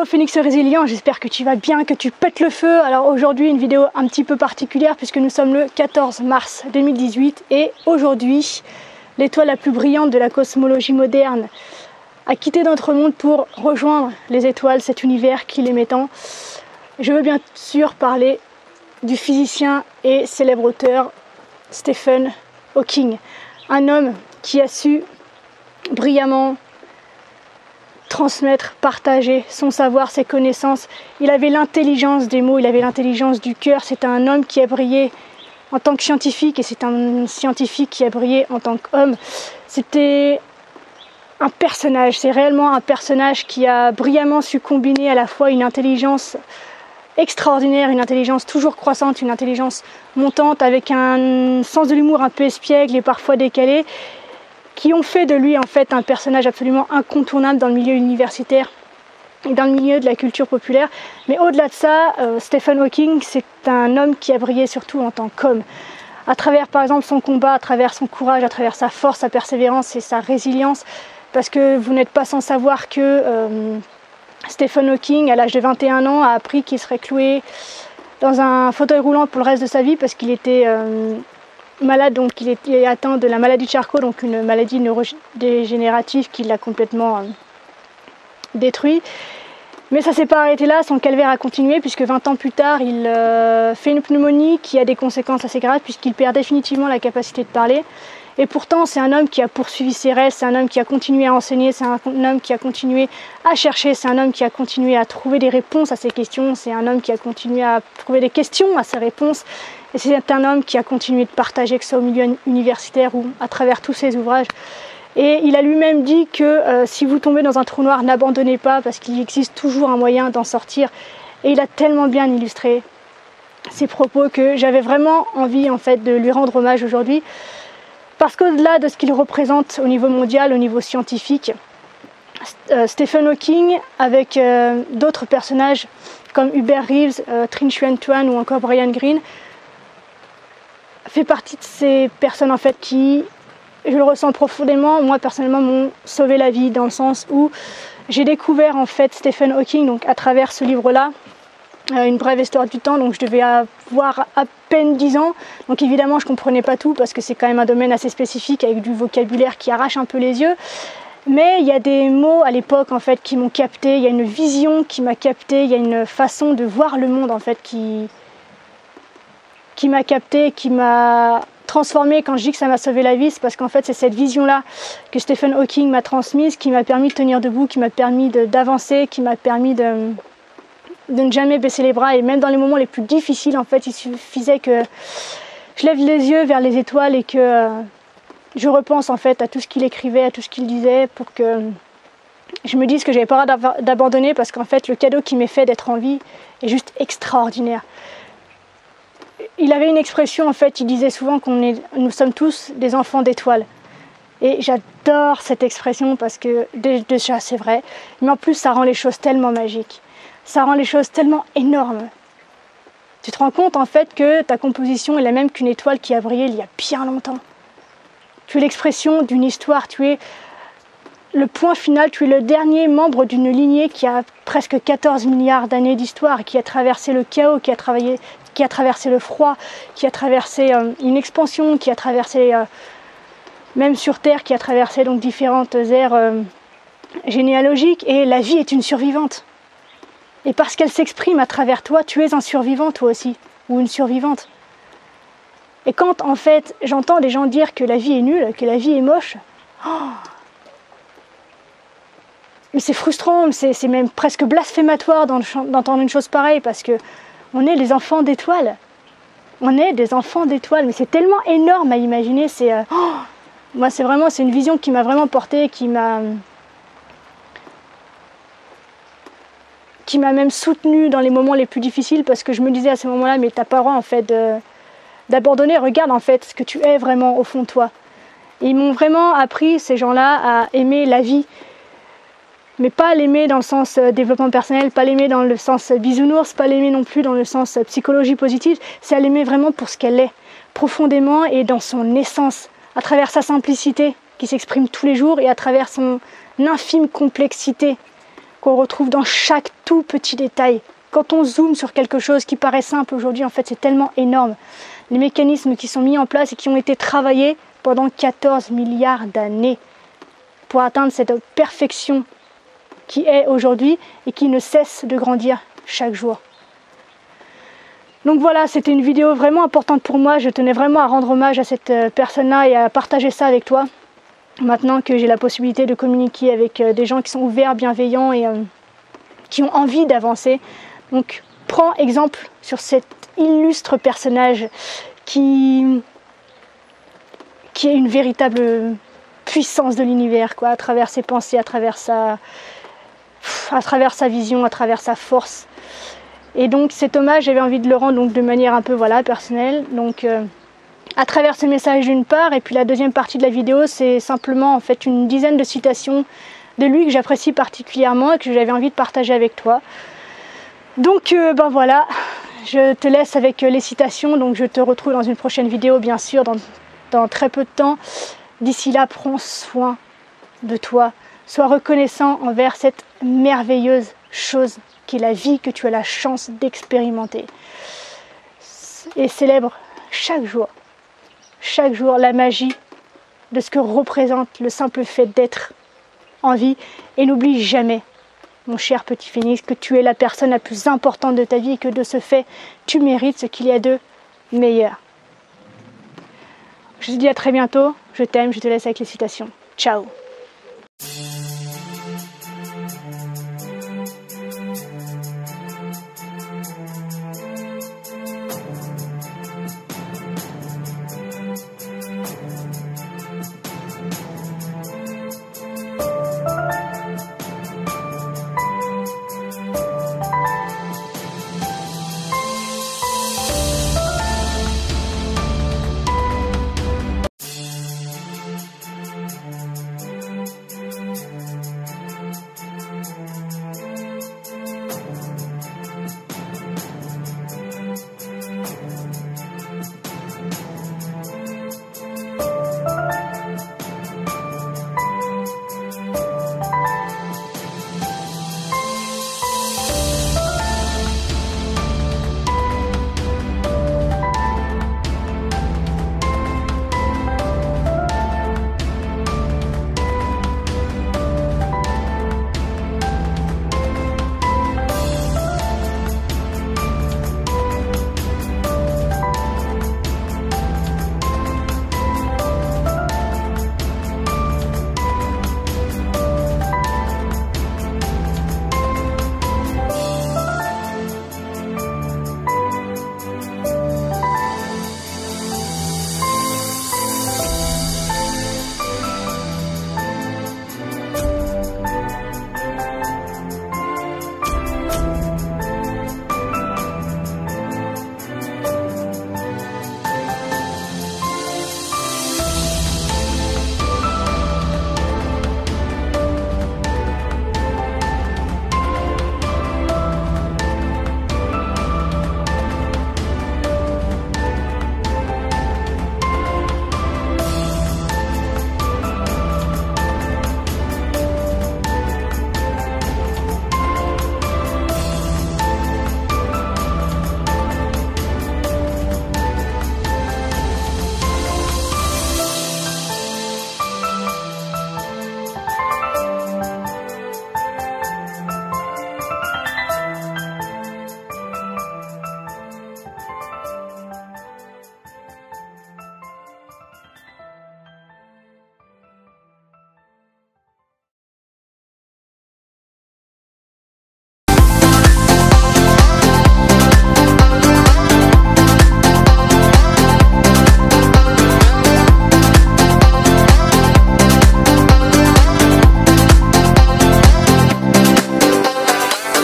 Phénix résilient, j'espère que tu vas bien, que tu pètes le feu. Alors aujourd'hui une vidéo un petit peu particulière puisque nous sommes le 14 mars 2018 et aujourd'hui l'étoile la plus brillante de la cosmologie moderne a quitté notre monde pour rejoindre les étoiles, cet univers qui l'aimait tant. Je veux bien sûr parler du physicien et célèbre auteur Stephen Hawking, un homme qui a su brillamment transmettre, partager son savoir, ses connaissances. Il avait l'intelligence des mots, il avait l'intelligence du cœur. C'était un homme qui a brillé en tant que scientifique et c'est un scientifique qui a brillé en tant qu'homme. C'était un personnage, c'est réellement un personnage qui a brillamment su combiner à la fois une intelligence extraordinaire, une intelligence toujours croissante, une intelligence montante avec un sens de l'humour un peu espiègle et parfois décalé, qui ont fait de lui en fait un personnage absolument incontournable dans le milieu universitaire et dans le milieu de la culture populaire. Mais au-delà de ça, Stephen Hawking, c'est un homme qui a brillé surtout en tant qu'homme. À travers par exemple son combat, à travers son courage, à travers sa force, sa persévérance et sa résilience. Parce que vous n'êtes pas sans savoir que Stephen Hawking, à l'âge de 21 ans, a appris qu'il serait cloué dans un fauteuil roulant pour le reste de sa vie parce qu'il était malade, donc il est atteint de la maladie de Charcot, donc une maladie neurodégénérative qui l'a complètement détruit. Mais ça ne s'est pas arrêté là, son calvaire a continué puisque 20 ans plus tard, il fait une pneumonie qui a des conséquences assez graves puisqu'il perd définitivement la capacité de parler. Et pourtant, c'est un homme qui a poursuivi ses rêves, c'est un homme qui a continué à enseigner, c'est un homme qui a continué à chercher, c'est un homme qui a continué à trouver des réponses à ses questions, c'est un homme qui a continué à trouver des questions à ses réponses. Et c'est un homme qui a continué de partager, que ce soit au milieu universitaire ou à travers tous ses ouvrages. Et il a lui-même dit que si vous tombez dans un trou noir, n'abandonnez pas parce qu'il existe toujours un moyen d'en sortir. Et il a tellement bien illustré ses propos que j'avais vraiment envie en fait de lui rendre hommage aujourd'hui. Parce qu'au-delà de ce qu'il représente au niveau mondial, au niveau scientifique, Stephen Hawking, avec d'autres personnages comme Hubert Reeves, Trinh Xuan Tuan ou encore Brian Greene, fait partie de ces personnes en fait qui, je le ressens profondément, moi personnellement m'ont sauvé la vie dans le sens où j'ai découvert en fait Stephen Hawking donc à travers ce livre-là, Une brève histoire du temps, donc je devais avoir à peine 10 ans, donc évidemment je ne comprenais pas tout parce que c'est quand même un domaine assez spécifique avec du vocabulaire qui arrache un peu les yeux, mais il y a des mots à l'époque en fait qui m'ont capté, il y a une vision qui m'a capté, il y a une façon de voir le monde en fait qui m'a capté, qui m'a transformé. Quand je dis que ça m'a sauvé la vie, c'est parce qu'en fait c'est cette vision-là que Stephen Hawking m'a transmise, qui m'a permis de tenir debout, qui m'a permis d'avancer, qui m'a permis de ne jamais baisser les bras. Et même dans les moments les plus difficiles, en fait, il suffisait que je lève les yeux vers les étoiles et que je repense en fait à tout ce qu'il écrivait, à tout ce qu'il disait, pour que je me dise que j'avais pas le droit d'abandonner, parce qu'en fait le cadeau qui m'est fait d'être en vie est juste extraordinaire. Il avait une expression en fait, il disait souvent nous sommes tous des enfants d'étoiles. Et j'adore cette expression parce que déjà c'est vrai, mais en plus ça rend les choses tellement magiques. Ça rend les choses tellement énormes. Tu te rends compte en fait que ta composition est la même qu'une étoile qui a brillé il y a bien longtemps. Tu es l'expression d'une histoire, tu es le point final, tu es le dernier membre d'une lignée qui a presque 14 milliards d'années d'histoire, qui a traversé le chaos, qui a traversé le froid, qui a traversé une expansion, qui a traversé, même sur Terre, qui a traversé donc différentes ères généalogiques. Et la vie est une survivante. Et parce qu'elle s'exprime à travers toi, tu es un survivant toi aussi, ou une survivante. Et quand en fait j'entends des gens dire que la vie est nulle, que la vie est moche, mais c'est frustrant, c'est même presque blasphématoire d'entendre une chose pareille, parce que on est les enfants d'étoiles. On est des enfants d'étoiles, mais c'est tellement énorme à imaginer. Moi, c'est une vision qui m'a vraiment portée, qui m'a même soutenue dans les moments les plus difficiles, parce que je me disais à ce moment-là, mais t'as pas le droit en fait d'abandonner. Regarde en fait ce que tu es vraiment au fond de toi. Et ils m'ont vraiment appris, ces gens-là, à aimer la vie. Mais pas l'aimer dans le sens développement personnel, pas l'aimer dans le sens bisounours, pas l'aimer non plus dans le sens psychologie positive, c'est à l'aimer vraiment pour ce qu'elle est, profondément et dans son essence, à travers sa simplicité qui s'exprime tous les jours et à travers son infime complexité qu'on retrouve dans chaque tout petit détail. Quand on zoome sur quelque chose qui paraît simple aujourd'hui, en fait, c'est tellement énorme. Les mécanismes qui sont mis en place et qui ont été travaillés pendant 14 milliards d'années pour atteindre cette perfection qui est aujourd'hui et qui ne cesse de grandir chaque jour. Donc voilà, c'était une vidéo vraiment importante pour moi. Je tenais vraiment à rendre hommage à cette personne-là et à partager ça avec toi. Maintenant que j'ai la possibilité de communiquer avec des gens qui sont ouverts, bienveillants et qui ont envie d'avancer. Donc prends exemple sur cet illustre personnage qui est une véritable puissance de l'univers, quoi, à travers ses pensées, à travers sa vision, à travers sa force. Et donc cet hommage, j'avais envie de le rendre donc, de manière un peu voilà, personnelle. Donc à travers ce message d'une part, et puis la deuxième partie de la vidéo, c'est simplement en fait une dizaine de citations de lui que j'apprécie particulièrement et que j'avais envie de partager avec toi. Donc ben voilà, je te laisse avec les citations, donc je te retrouve dans une prochaine vidéo bien sûr, dans très peu de temps. D'ici là, prends soin de toi, sois reconnaissant envers cette merveilleuse chose qui est la vie que tu as la chance d'expérimenter. Et célèbre chaque jour la magie de ce que représente le simple fait d'être en vie. Et n'oublie jamais, mon cher petit phénix, que tu es la personne la plus importante de ta vie et que de ce fait, tu mérites ce qu'il y a de meilleur. Je te dis à très bientôt, je t'aime, je te laisse avec les citations. Ciao.